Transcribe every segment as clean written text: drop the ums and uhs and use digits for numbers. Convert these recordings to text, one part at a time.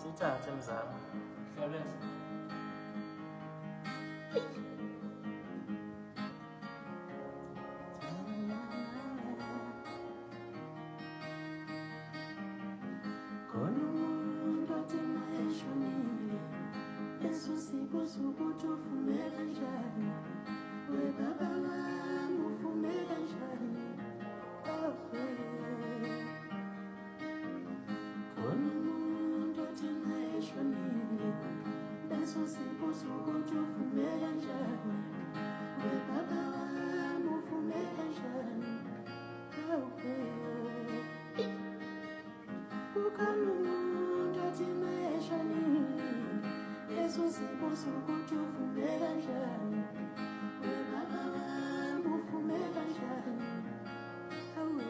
Sithathe mzala, hlolesa. Khona umuntu othi mayeshonile esusibuza ukuthi ufume kanjani, we baba wami ufume kanjani? Oh, khona umuntu othi mayeshonile esusibuza ukuthi ufume kanjani, we baba wami ufume kanjani? Oh, ukhona umuntu othi mayeshonile esusibuza ukuthi ufume kanjani, we baba wami ufume kanjani? Awe,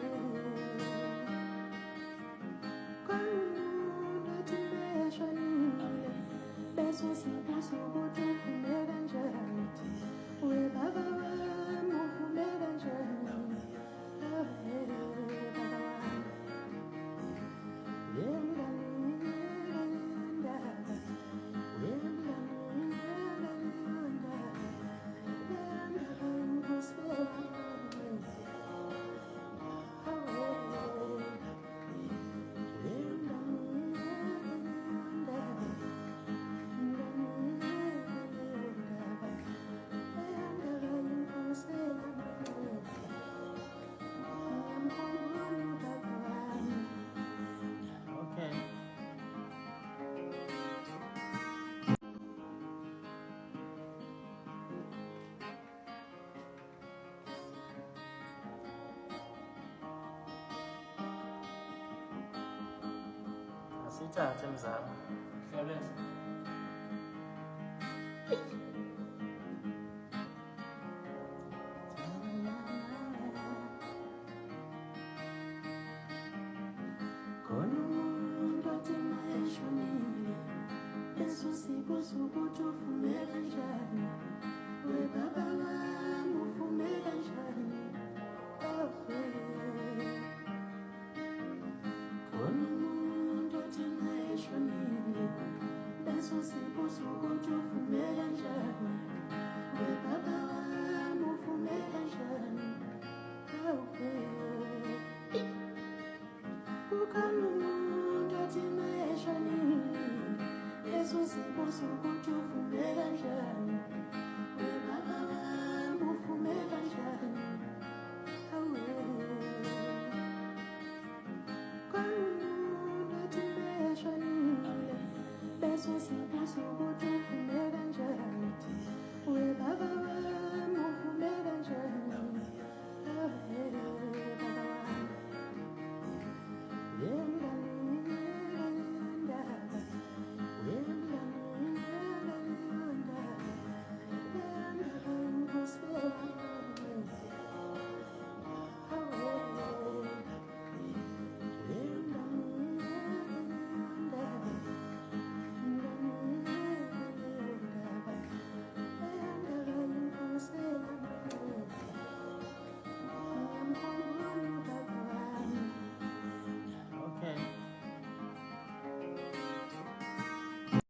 khona umuntu othi mayeshonile esusibuza ukuthi ufume kanjani, we baba wami ufume kanjani? Awe, baba Okay. Sithathe mzala, hlolesa. khona umuntu othi mayeshonile esusibuza ukuthi ufume kanjani, we baba wami ufume kanjani? Oh, khona umuntu othi mayeshonile esusibuza ukuthi ufume kanjani, we baba wami ufume kanjani? Oh, ukhona umuntu othi mayeshonile esusibuza ukuthi ufume kanjani, we baba wami ufume kanjani? Awe, khona umuntu othi mayeshonile esusibuza ukuthi